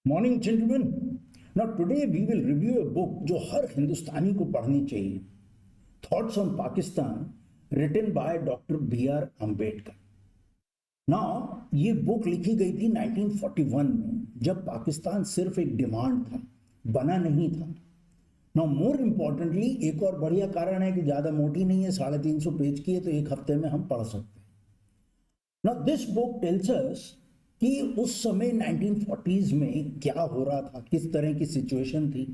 Morning gentleman. Now today we will review a book जो हर हिंदुस्तानी को पढ़नी चाहिए। Thoughts on Pakistan, written by doctor B R Ambedkar. Now ये बुक लिखी गई थी 1941 में, जब पाकिस्तान सिर्फ एक डिमांड था, बना नहीं था। नाउ मोर इंपॉर्टेंटली एक और बढ़िया कारण है कि ज़्यादा मोटी नहीं है, 350 पेज की है, तो एक हफ्ते में हम पढ़ सकते हैं। Now this book tells us कि उस समय 1940s में क्या हो रहा था, किस तरह की सिचुएशन थी,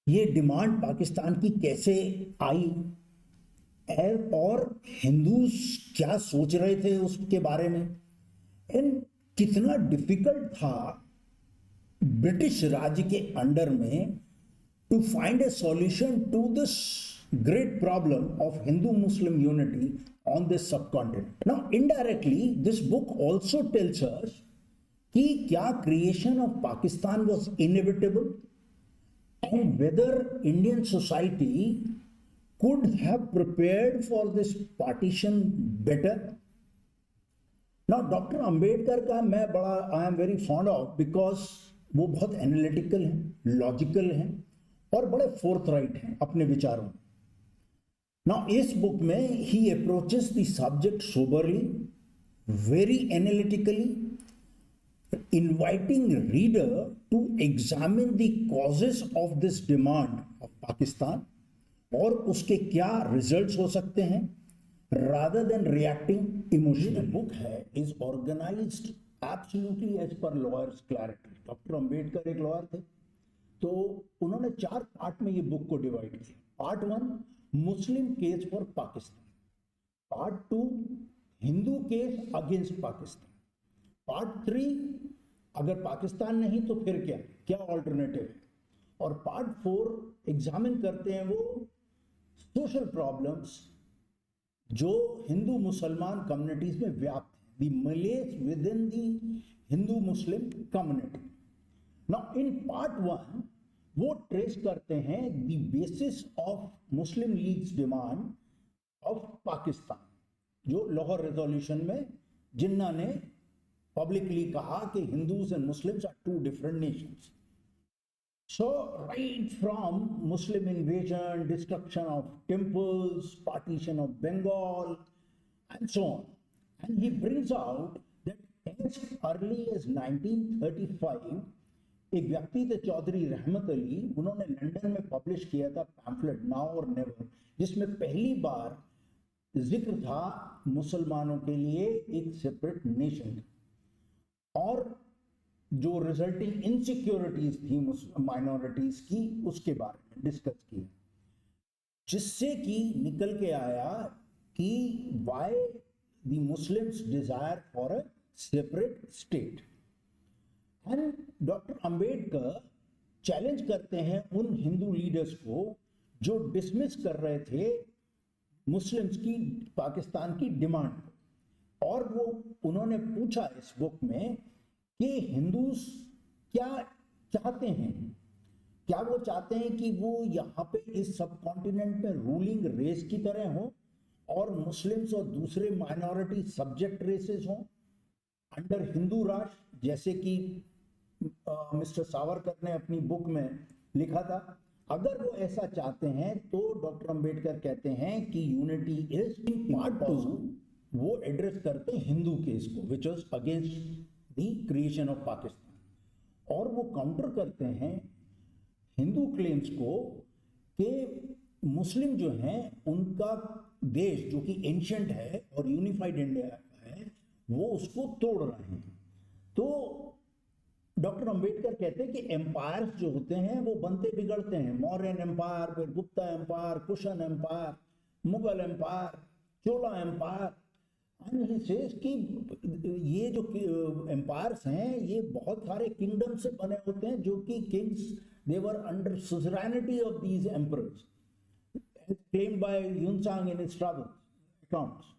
ये डिमांड पाकिस्तान की कैसे आई और हिंदूज क्या सोच रहे थे उसके बारे में, एंड कितना डिफिकल्ट था ब्रिटिश राज्य के अंडर में to find a solution to this great problem of Hindu-Muslim unity on this subcontinent. Now, indirectly, this book also tells us कि क्या creation of Pakistan was inevitable and whether Indian society could have prepared for this partition better. Now, doctor Ambedkar का मैं बड़ा I am very fond of, because वो बहुत analytical हैं, logical हैं और बड़े फोर्थराइट हैं अपने विचारों में। नाउ इस बुक में he approaches the subject soberly, very analytically, inviting reader to examine the causes of this demand of Pakistan और उसके क्या रिजल्ट्स हो सकते हैं, rather than reacting emotionally. The book is organized absolutely as per lawyer's clarity. Doctor Ambedkar एक lawyer थे, तो उन्होंने 4 पार्ट में ये बुक को डिवाइड किया। Part 1 Muslim case for Pakistan, part 2 Hindu case against Pakistan, part 3 अगर पाकिस्तान नहीं तो फिर क्या क्या ऑल्टरनेटिव है, और पार्ट 4 एग्जामिन करते हैं वो सोशल प्रॉब्लम्स जो हिंदू मुसलमान कम्युनिटीज में व्याप्त है, the malaise within the Hindu Muslim community. Now in part 1 वो ट्रेस करते हैं the basis of Muslim League's demand of Pakistan, जो लाहौर रेजोल्यूशन में जिन्ना ने पब्लिकली कहा कि Hindus and Muslims are 2 different nations. So, right from Muslim invasion, destruction of temples, partition of Bengal, and so on. And he brings out that as early as 1935, एक व्यक्ति थे चौधरी रहमत अली, उन्होंने लंदन में पब्लिश किया था पैम्फलेट नाउ और never, जिसमें पहली बार जिक्र था मुसलमानों के लिए एक सेपरेट नेशन और जो रिजल्टिंग इनसिक्योरिटीज थी माइनॉरिटीज की, उसके बारे में डिस्कस किया, जिससे कि निकल के आया कि why the Muslims desire for a separate state. And doctor Ambedkar challenge करते हैं उन हिंदू लीडर्स को जो डिसमिस कर रहे थे मुस्लिम्स की पाकिस्तान की डिमांड, और वो उन्होंने पूछा इस बुक में कि हिंदूज क्या चाहते हैं, क्या वो चाहते हैं कि वो यहाँ पे इस सब कॉन्टिनेंट में रूलिंग रेस की तरह हो और मुस्लिम्स और दूसरे माइनॉरिटी सब्जेक्ट रेसेस हों अंडर हिंदू राष्ट्र, जैसे कि मिस्टर सावरकर ने अपनी बुक में लिखा था। अगर वो ऐसा चाहते हैं तो डॉक्टर अंबेडकर कहते हैं कि यूनिटी इज इन पार्ट 2 वो एड्रेस करते हैं हिंदू केस को, which was against the creation of Pakistan, और वो काउंटर करते हैं हिंदू क्लेम्स को कि मुस्लिम जो हैं उनका देश जो कि एंशिएंट है और यूनिफाइड इंडिया है, वो उसको तोड़ रहे हैं। तो डॉक्टर अंबेडकर कहते हैं कि एम्पायर्स जो होते हैं वो बनते बिगड़ते हैं, मौर्यन एम्पायर, फिर Gupta empire, Kushan empire, Mughal empire, Chola empire. He says कि ये जो एम्पायर्स हैं ये बहुत सारे किंगडम से बने होते हैं, जो कि kings they were under suzerainty of these emperors, claimed by Xuanzang in his travel accounts.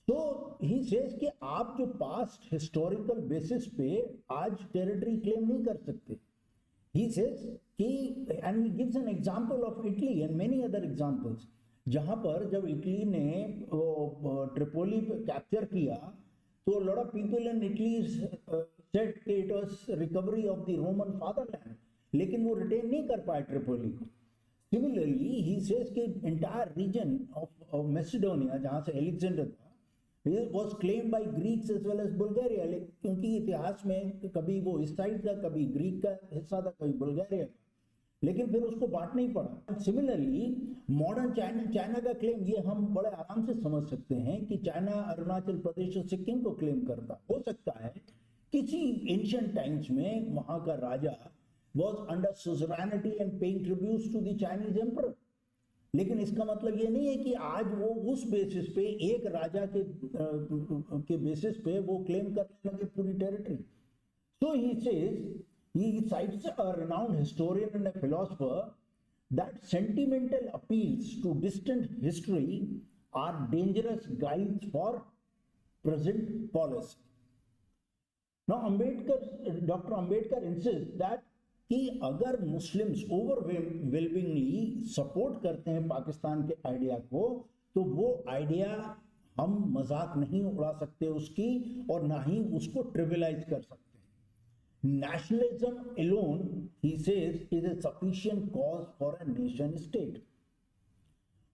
तो ही सेज कि आप जो पास्ट हिस्टोरिकल बेसिस पे आज टेरिटरी क्लेम नहीं कर सकते। ही सेज कि and he gives an example of Italy and many other examples, जहां पर जब इटली ने ट्रिपोली कैप्चर किया तो lot of people in Italy said it was recovery of the Roman fatherland, लेकिन वो रिटेन नहीं कर पाए ट्रिपोली को. Similarly, he says कि entire region of Macedonia, जहाँ से एलेक्जेंडर था, was claimed by Greeks as well as Bulgaria, क्योंकि इतिहास में कभी वो इस साइड का, कभी ग्रीक का हिस्सा था, कभी बुल्गारिया का, लेकिन फिर उसको बांटना ही पड़ा. सिमिलरली मॉडर्न चाइना का क्लेम, ये हम बड़े आराम से समझ सकते हैं कि चाइना अरुणाचल प्रदेश और सिक्किम को क्लेम करता. हो सकता है किसी एंशिएंट टाइम्स में वहां का राजा was under suzerainty and paying tributes to the Chinese emperor, लेकिन इसका मतलब ये नहीं है कि आज वो उस बेसिस पे, एक राजा के बेसिस पे वो क्लेम करने लगे पूरी territory. So he says, he cites a renowned historian and a philosopher that sentimental appeals to distant history are dangerous guides for present policy. Now Dr. Ambedkar insists that कि अगर Muslims overwhelmingly support करते हैं पाकिस्तान के idea को, तो वो idea हम मजाक नहीं उड़ा सकते उसकी, और ना ही उसको ट्रिविलाइज कर सकते. Nationalism alone, he says, is a sufficient cause for a nation state.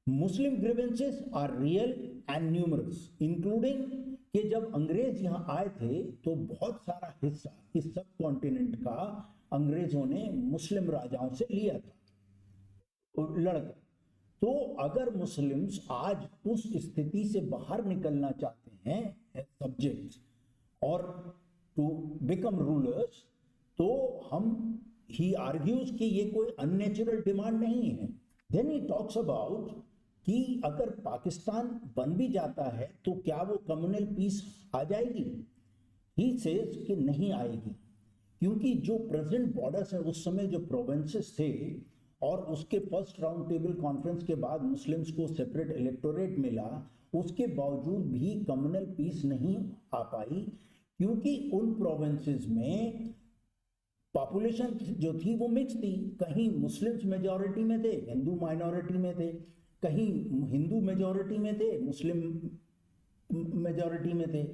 Muslim grievances are real and numerous, including कि जब अंग्रेज यहां आए थे तो बहुत सारा हिस्सा इस सब कॉन्टिनेंट का अंग्रेजों ने मुस्लिम राजाओं से लिया था लड़कर. तो अगर मुस्लिम्स आज उस स्थिति से बाहर निकलना चाहते हैं सब्जेक्ट्स और टू बिकम रूलर्स, तो ही आर्ग्यूज कि ये कोई अननेचुरल डिमांड नहीं है. देन ही टॉक्स अबाउट कि अगर पाकिस्तान बन भी जाता है तो क्या वो कम्युनल पीस आ जाएगी. ही सेज कि नहीं आएगी, क्योंकि जो प्रेजेंट बॉर्डर्स है, उस समय जो प्रोविंसेस थे, और उसके फर्स्ट राउंड टेबल कॉन्फ्रेंस के बाद मुस्लिम्स को सेपरेट इलेक्टोरेट मिला, उसके बावजूद भी कम्युनल पीस नहीं आ पाई, क्योंकि उन प्रोविंसेस में पॉपुलेशन जो थी वो मिक्स थी. कहीं मुस्लिम्स मेजॉरिटी में थे, हिंदू माइनॉरिटी में थे, कहीं हिंदू मेजॉरिटी में थे, मुस्लिम मेजॉरिटी में थे.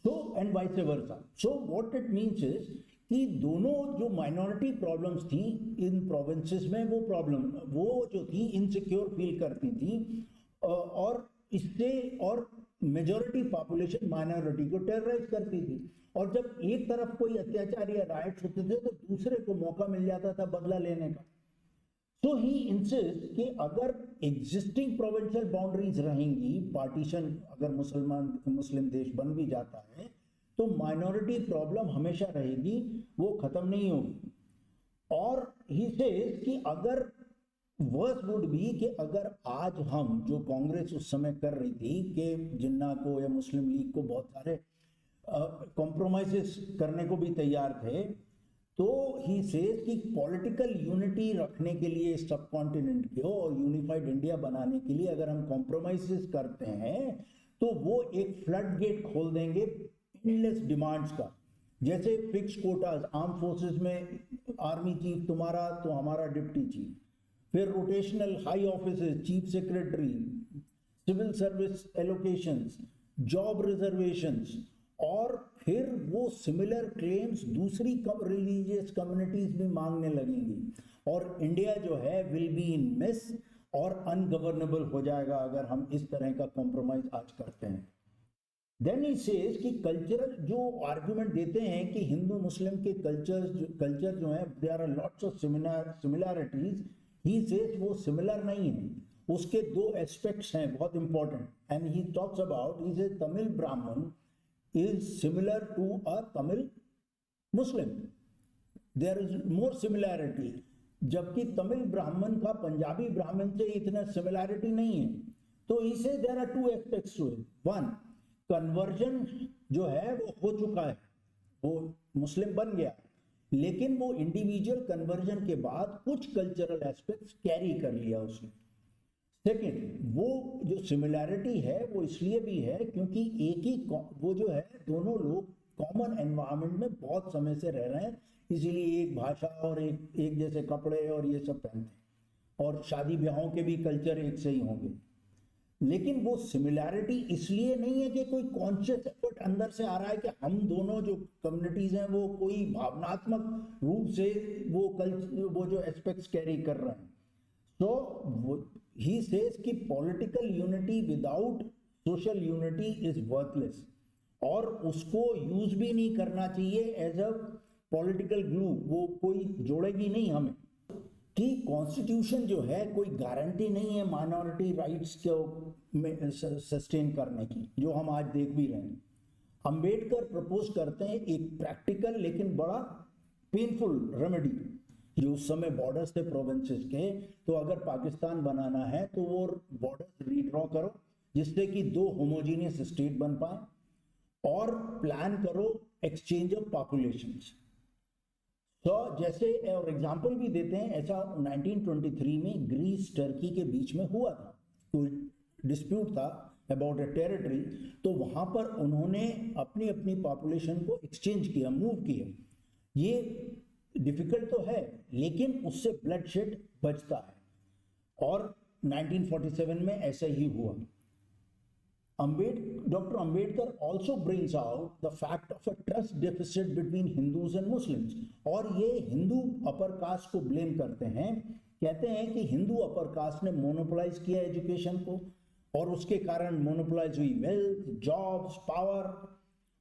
So and vice versa. So what it means is कि दोनों जो माइनॉरिटी प्रॉब्लम्स थी इन प्रोविंसेस में, वो जो थी इनसिक्योर फील करती थी, और इससे और मेजॉरिटी पॉपुलेशन माइनॉरिटी को टेरराइज करती थी. और जब एक तरफ कोई अत्याचार या राइट्स होते थे तो दूसरे को मौका मिल जाता था बदला लेने का. सो ही इंसिस्ट कि अगर एग्जिस्टिंग प्रोविंशियल बाउंड्रीज रहेंगी, पार्टीशन अगर मुस्लिम देश बन भी जाता है, तो माइनॉरिटी प्रॉब्लम हमेशा रहेगी, वो खत्म नहीं होगी. और ही सेज कि अगर वर्स वुड बी कि अगर आज हम, जो कांग्रेस उस समय कर रही थी कि जिन्ना को या मुस्लिम लीग को बहुत सारे कॉम्प्रोमाइजेस करने को भी तैयार थे, तो ही सेज कि पॉलिटिकल यूनिटी रखने के लिए सब कॉन्टिनेंट को और यूनिफाइड इंडिया बनाने के लिए अगर हम कॉम्प्रोमाइजेस करते हैं, तो वो एक फ्लड गेट खोल देंगे इनलेस डिमांड्स का. जैसे फिक्स कोटास, आर्म फोर्सेस में आर्मी चीफ तुम्हारा तो हमारा डिप्टी चीफ, फिर rotational high officers, chief secretary, civil service allocations, job reservations, और फिर वो सिमिलर क्लेम्स दूसरी रिलीजियस कम्युनिटीज भी मांगने लगेंगी, और इंडिया जो है विल बी इन मिस और अनगवर्नेबल हो जाएगा अगर हम इस तरह का कॉम्प्रोमाइज आज करते हैं. देन ही सेज कि कल्चरल जो आर्गुमेंट देते हैं कि हिंदू मुस्लिम के कल्चर जो है, there are lots of similarities, he says वो सिमिलर नहीं है, उसके दो एस्पेक्ट्स हैं बहुत important. And he talks about, he says Tamil Brahmin is similar to a Tamil Muslim. There is more similarity. जबकि तमिल ब्राह्मण का पंजाबी ब्राह्मण से इतना सिमिलैरिटी नहीं है. तो इसे there are two aspects to it. One, conversion जो है वो हो चुका है, वो मुस्लिम बन गया, लेकिन वो इंडिविजुअल कन्वर्जन के बाद कुछ कल्चरल एस्पेक्ट्स कैरी कर लिया उसने. सेकेंड, वो जो सिमिलैरिटी है वो इसलिए भी है क्योंकि एक ही वो जो है, दोनों लोग कॉमन एनवायरनमेंट में बहुत समय से रह रहे हैं, इसीलिए एक भाषा और एक जैसे कपड़े और ये सब पहनते हैं, और शादी ब्याहों के भी कल्चर एक से ही होंगे. लेकिन वो सिमिलैरिटी इसलिए नहीं है कि कोई कॉन्शियस एफर्ट अंदर से आ रहा है कि हम दोनों जो कम्युनिटीज हैं वो कोई भावनात्मक रूप से वो जो एस्पेक्ट्स कैरी कर रहे हैं. So he says कि political unity without social unity is worthless, और उसको यूज भी नहीं करना चाहिए एज अ पॉलिटिकल ग्लू. वो कोई जोड़ेगी नहीं हमें. कि कॉन्स्टिट्यूशन जो है कोई गारंटी नहीं है माइनॉरिटी राइट्स को सस्टेन करने की, जो हम आज देख भी रहे हैं. अंबेडकर प्रपोज करते हैं एक प्रैक्टिकल लेकिन बड़ा पेनफुल रेमेडी. जो उस समय बॉर्डर्स थे प्रोविंसेस के, तो अगर पाकिस्तान बनाना है तो वो बॉर्डर्स रीड्रॉ करो जिससे कि दो होमोजीनियस स्टेट बन पाए, और प्लान करो एक्सचेंज ऑफ पॉपुलेशंस. तो जैसे और एग्जांपल भी देते हैं, ऐसा 1923 में ग्रीस टर्की के बीच में हुआ था. कोई डिस्प्यूट था अबाउट अ टेरिटरी, तो वहां पर उन्होंने अपनी अपनी पॉपुलेशन को एक्सचेंज किया, मूव किया. ये डिफिकल्ट तो है लेकिन उससे ब्लड शेड बचता है, और 1947 में ऐसा ही हुआ. Dr. Ambedkar also brings out the fact of a trust deficit between Hindus and Muslims. और ये हिंदू अपर कास्ट को ब्लेम करते हैं, कहते हैं कि हिंदू अपर कास्ट ने मोनोपोलाइज किया एजुकेशन को, और उसके कारण मोनोपोलाइज हुई वेल्थ, जॉब्स, पावर.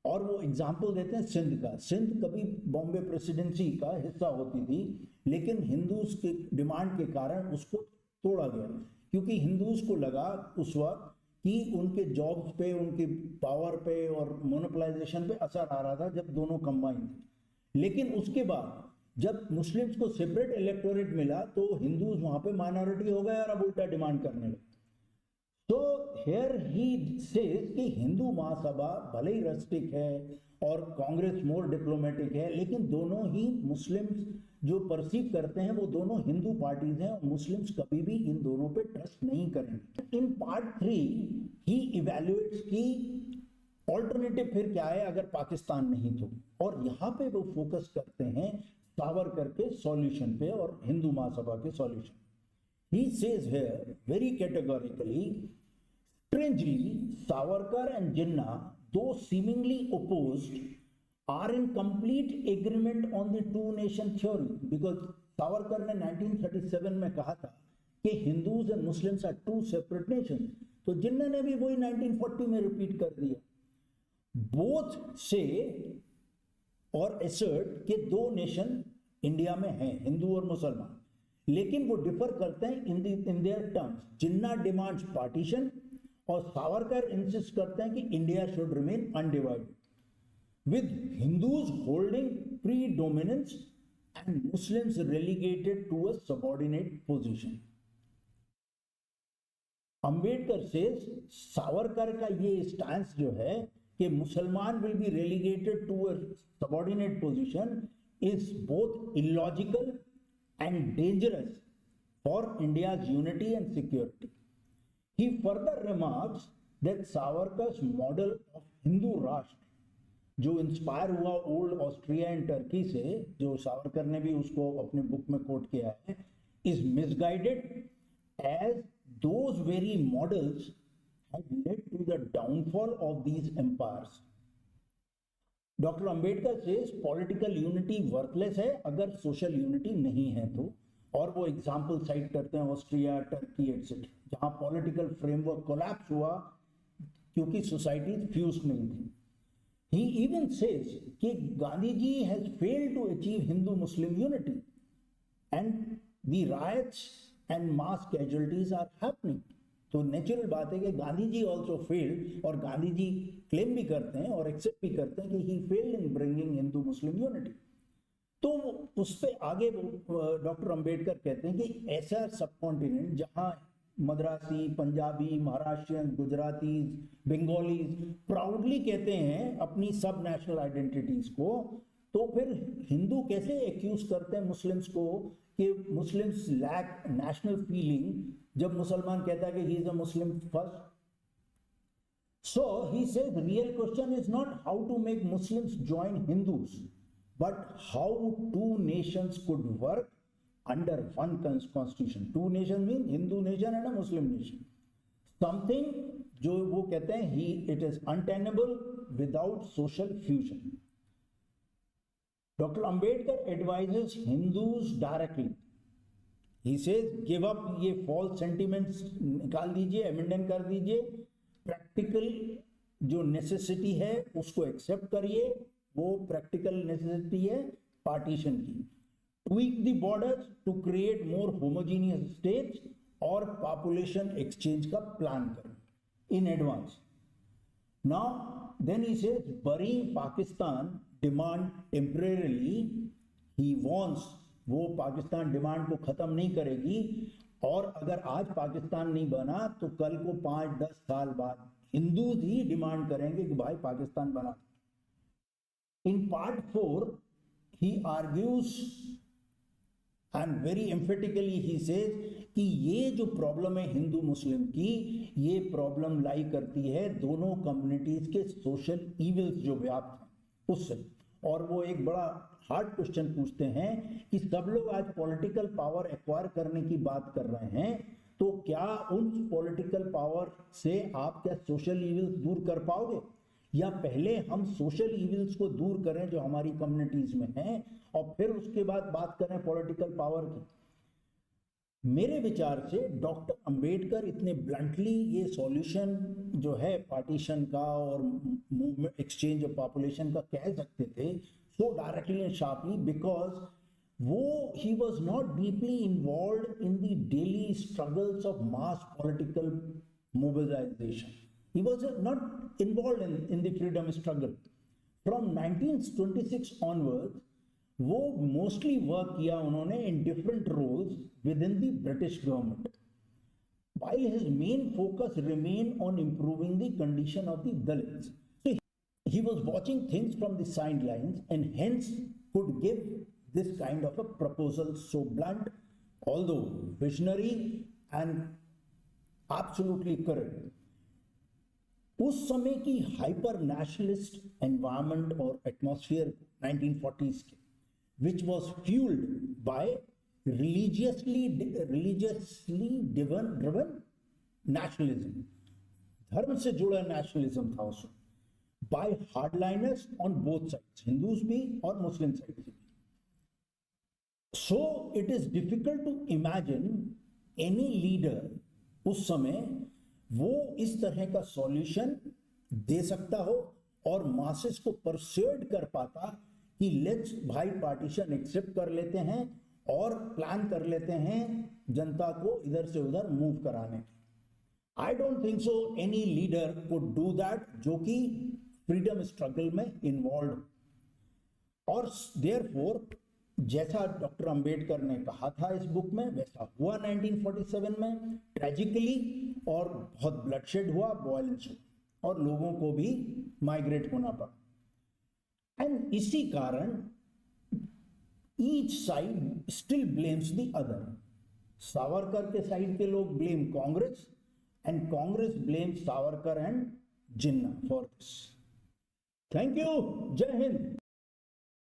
और वो एग्जाम्पल देते हैं सिंध का. सिंध कभी बॉम्बे प्रेसिडेंसी का हिस्सा होती थी, लेकिन हिंदूज के डिमांड के कारण उसको तोड़ा गया, क्योंकि हिंदूज को लगा उस वक्त कि उनके जॉब्स पे, उनके पावर पे और मोनोपोलाइजेशन पे असर आ रहा था जब दोनों कंबाइन थे. लेकिन उसके बाद जब मुस्लिम्स को सेपरेट इलेक्टोरेट मिला तो हिंदूज वहां पे माइनॉरिटी हो गए और अब उल्टा डिमांड करने लगे. तो हियर ही सेज कि हिंदू महासभा भले ही रस्टिक है और कांग्रेस मोर डिप्लोमेटिक है, लेकिन दोनों ही मुस्लिम्स जो परसीव करते हैं वो दोनों हिंदू पार्टीज हैं, और मुस्लिम्स कभी भी इन दोनों पे ट्रस्ट नहीं करेंगे. इन पार्ट 3 ही इवैल्यूएट्स की ऑल्टरनेटिव फिर क्या है अगर पाकिस्तान नहीं तो, और यहां पे वो फोकस करते हैं सावरकर के सॉल्यूशन पे और हिंदू महासभा के solution. He says here very categorically, strangely, Savarkar and Jinnah, though seemingly opposed, are in complete agreement on the two nation theory. Because Savarkar ने 1937 में कहा था कि Hindus and Muslims are two separate nations. तो जिन्ना ने भी वही 1940 में रिपीट कर दिया. Both say और assert कि दो नेशन इंडिया में हैं, हिंदू और मुसलमान, लेकिन वो डिफर करते हैं in their terms. Jinnah demands partition और सावरकर इंसिस्ट करते हैं कि India should remain undivided, with Hindus holding predominance and Muslims relegated to a subordinate position. Ambedkar से सावरकर का ये स्टैंस जो है कि मुसलमान will be relegated to a subordinate position is both illogical and dangerous for India's unity and security. He further remarks that Savarkar's model of Hindu राष्ट्र, जो inspire हुआ ओल्ड ऑस्ट्रिया एंड टर्की से, जो सावरकर ने भी उसको अपने बुक में कोट किया है, is misguided as those very models had led to the downfall of these empires. Doctor Ambedkar से पॉलिटिकल यूनिटी वर्थलेस है अगर सोशल यूनिटी नहीं है तो, और वो एग्जाम्पल साइट करते हैं ऑस्ट्रिया, टर्की एटसेट्रा, जहां पॉलिटिकल फ्रेमवर्क कोलैप्स हुआ क्योंकि सोसाइटी फ्यूज नहीं थी. ही इवन सेज कि Gandhi ji has failed to achieve Hindu Muslim unity and the riots and mass casualties are happening. तो नेचुरल बात है कि गांधी जी ऑल्सो फेल्ड, और गांधी जी क्लेम भी करते हैं और एक्सेप्ट भी करते हैं कि he failed in bringing Hindu Muslim unity. तो उस पे आगे डॉक्टर अंबेडकर कहते हैं कि ऐसा सब कॉन्टिनेंट जहां मद्रासी, पंजाबी, महाराष्ट्रियन, गुजराती, बंगाली प्राउडली कहते हैं अपनी सब नेशनल आइडेंटिटीज को, तो फिर हिंदू कैसे एक्यूज करते हैं मुस्लिम्स को कि मुस्लिम्स लैक नेशनल फीलिंग, जब मुसलमान कहता है कि he is a Muslim first. So he says real question is not how to make Muslims join Hindus, but how two nations could work under one constitution. Two nations mean Hindu nation and a Muslim nation. Something जो वो कहते हैं he it is untenable without social fusion. Doctor Ambedkar advises Hindus directly. He says give up ये false sentiments निकाल दीजिए, amendment कर दीजिए, practical जो नेसेसिटी है उसको एक्सेप्ट करिए. वो प्रैक्टिकल नेसेसिटी है पार्टीशन की. Tweak the borders to create more homogeneous states और पॉपुलेशन एक्सचेंज का प्लान करें in advance. Now then he says burying Pakistan demand temporarily. He wants, वो पाकिस्तान डिमांड को खत्म नहीं करेगी, और अगर आज पाकिस्तान नहीं बना तो कल को 5-10 साल बाद हिंदूज ही डिमांड करेंगे कि भाई पाकिस्तान बना. In part 4 he argues and very emphatically he says कि ये जो प्रॉब्लम है हिंदू मुस्लिम की, ये प्रॉब्लम लाई करती है दोनों कम्युनिटीज के सोशल इविल्स जो व्याप्त हैं उससे. और वो एक बड़ा हार्ड क्वेश्चन पूछते हैं कि सब लोग आज पॉलिटिकल पावर एक्वायर करने की बात कर रहे हैं, तो क्या उन पॉलिटिकल पावर से आप क्या सोशल इविल्स दूर कर पाओगे, या पहले हम सोशल इविल्स को दूर करें जो हमारी कम्युनिटीज में हैं और फिर उसके बाद बात करें पॉलिटिकल पावर की. मेरे विचार से डॉक्टर अंबेडकर इतने ब्लंटली ये सॉल्यूशन जो है पार्टीशन का और मूवमेंट एक्सचेंज ऑफ पॉपुलेशन का कह सकते थे so directly and sharply because he was not deeply involved in the daily struggles of mass political mobilization. He was not involved in the freedom struggle. From 1926 onwards, वो mostly work किया उन्होंने in different roles within the British government, while his main focus remained on improving the condition of the Dalits. He was watching things from the sidelines and hence could give this kind of a proposal so blunt, although visionary and absolutely correct. उस समय की hyper nationalist environment और atmosphere 1940s के, which was fueled by religiously driven nationalism, धर्म से जुड़ा nationalism था उसमें, by hardliners on both sides, Hindus भी और Muslim side भी. So it is difficult to imagine any leader उस समय वो इस तरह का सॉल्यूशन दे सकता हो और मासेस को परsuade कर पाता कि लेट्स भाई पार्टीशन एक्सेप्ट कर लेते हैं और प्लान कर लेते हैं जनता को इधर से उधर मूव कराने. I don't think so any leader could do that जो कि फ्रीडम स्ट्रगल में इन्वॉल्व. और देयरफॉर जैसा डॉक्टर अंबेडकर ने कहा था इस बुक में वैसा हुआ 1947 में ट्रेजिकली, और बहुत ब्लडशेड हुआ, वायलेंस हुआ और लोगों को भी माइग्रेट होना पड़ा. एंड इसी कारण each side still blames the other. Savarkar के साइड के लोग blame Congress and Congress blame Savarkar and Jinnah for this. Thank you. जय हिंद.